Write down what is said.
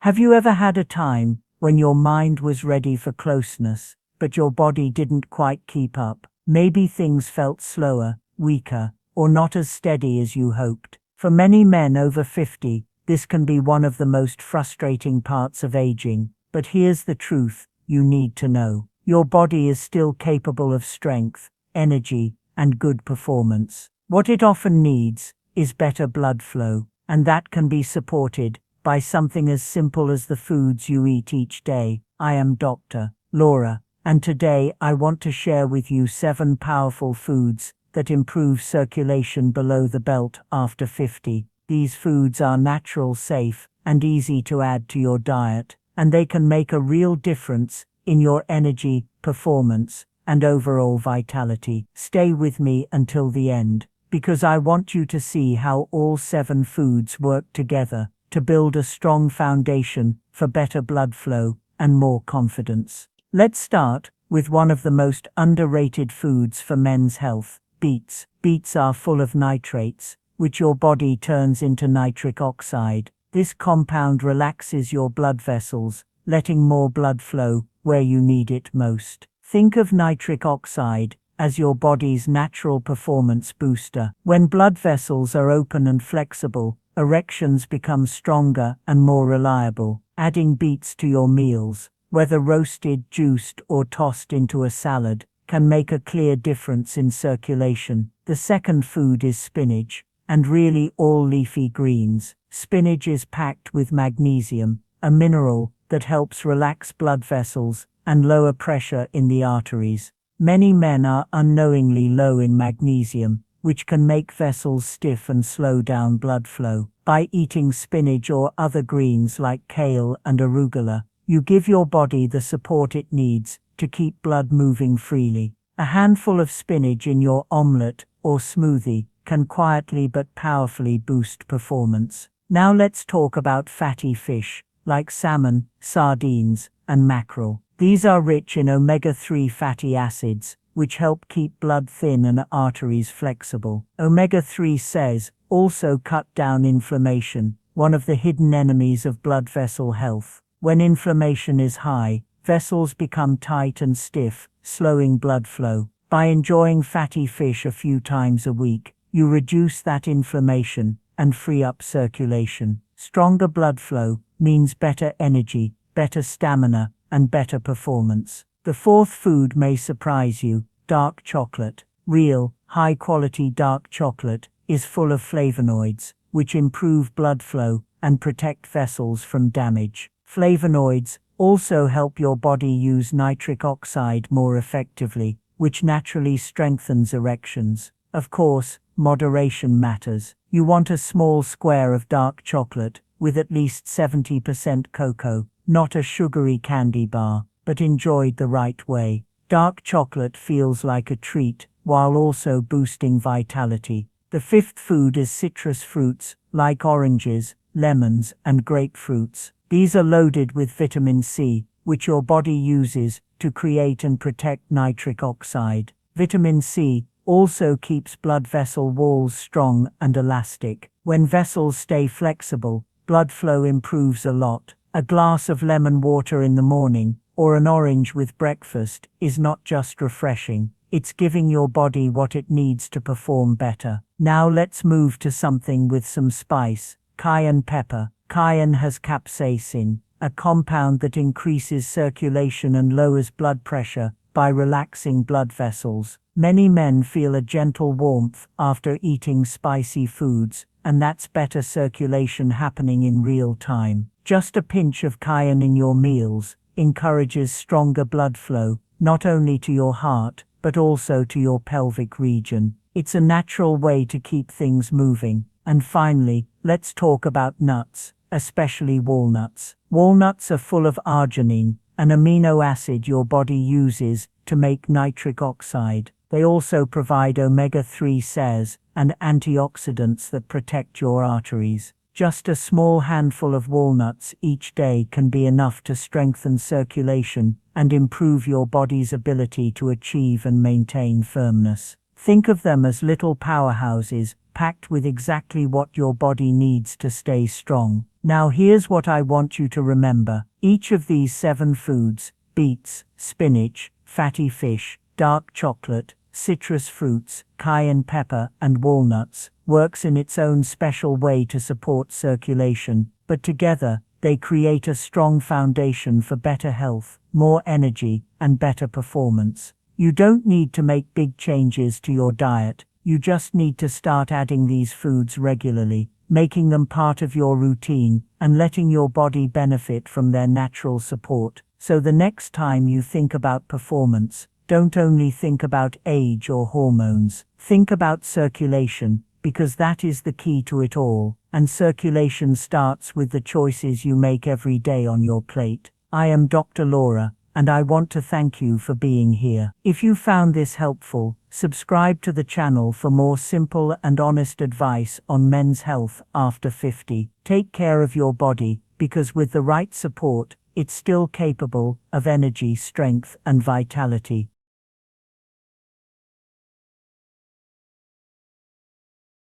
Have you ever had a time when your mind was ready for closeness, but your body didn't quite keep up? Maybe things felt slower, weaker, or not as steady as you hoped. For many men over 50, this can be one of the most frustrating parts of aging. But here's the truth you need to know. Your body is still capable of strength, energy, and good performance. What it often needs is better blood flow, and that can be supported by something as simple as the foods you eat each day. I am Dr. Laura, and today I want to share with you 7 powerful foods that improve circulation below the belt after 50. These foods are natural, safe, and easy to add to your diet, and they can make a real difference in your energy, performance, and overall vitality. Stay with me until the end, because I want you to see how all 7 foods work together to build a strong foundation for better blood flow and more confidence. Let's start with one of the most underrated foods for men's health: beets. Beets are full of nitrates, which your body turns into nitric oxide. This compound relaxes your blood vessels, letting more blood flow where you need it most. Think of nitric oxide as your body's natural performance booster. When blood vessels are open and flexible, erections become stronger and more reliable. Adding beets to your meals, whether roasted, juiced, or tossed into a salad, can make a clear difference in circulation. The second food is spinach, and really all leafy greens. Spinach is packed with magnesium, a mineral that helps relax blood vessels and lower pressure in the arteries. Many men are unknowingly low in magnesium, which can make vessels stiff and slow down blood flow. By eating spinach or other greens like kale and arugula, you give your body the support it needs to keep blood moving freely. A handful of spinach in your omelette or smoothie can quietly but powerfully boost performance. Now let's talk about fatty fish, like salmon, sardines, and mackerel. These are rich in omega-3 fatty acids, which help keep blood thin and arteries flexible. Omega-3s also cut down inflammation, one of the hidden enemies of blood vessel health. When inflammation is high, vessels become tight and stiff, slowing blood flow. By enjoying fatty fish a few times a week, you reduce that inflammation and free up circulation. Stronger blood flow means better energy, better stamina, and better performance. The fourth food may surprise you: dark chocolate. Real, high-quality dark chocolate is full of flavonoids, which improve blood flow and protect vessels from damage. Flavonoids also help your body use nitric oxide more effectively, which naturally strengthens erections. Of course, moderation matters. You want a small square of dark chocolate with at least 70% cocoa, not a sugary candy bar, but enjoyed the right way. Dark chocolate feels like a treat while also boosting vitality. The fifth food is citrus fruits, like oranges, lemons, and grapefruits. These are loaded with vitamin C, which your body uses to create and protect nitric oxide. Vitamin C also keeps blood vessel walls strong and elastic. When vessels stay flexible, blood flow improves a lot. A glass of lemon water in the morning, or an orange with breakfast, is not just refreshing, it's giving your body what it needs to perform better. Now let's move to something with some spice: cayenne pepper. Cayenne has capsaicin, a compound that increases circulation and lowers blood pressure by relaxing blood vessels. Many men feel a gentle warmth after eating spicy foods, and that's better circulation happening in real time. Just a pinch of cayenne in your meals encourages stronger blood flow, not only to your heart, but also to your pelvic region. It's a natural way to keep things moving. And finally, let's talk about nuts, especially walnuts. Walnuts are full of arginine, an amino acid your body uses to make nitric oxide. They also provide omega-3s and antioxidants that protect your arteries. Just a small handful of walnuts each day can be enough to strengthen circulation and improve your body's ability to achieve and maintain firmness. Think of them as little powerhouses, packed with exactly what your body needs to stay strong. Now here's what I want you to remember. Each of these 7 foods, beets, spinach, fatty fish, dark chocolate, citrus fruits, cayenne pepper, and walnuts, works in its own special way to support circulation, but together, they create a strong foundation for better health, more energy, and better performance. You don't need to make big changes to your diet, you just need to start adding these foods regularly, making them part of your routine, and letting your body benefit from their natural support. So the next time you think about performance, don't only think about age or hormones, think about circulation, because that is the key to it all, and circulation starts with the choices you make every day on your plate. I am Dr. Laura, and I want to thank you for being here. If you found this helpful, subscribe to the channel for more simple and honest advice on men's health after 50. Take care of your body, because with the right support, it's still capable of energy, strength, and vitality.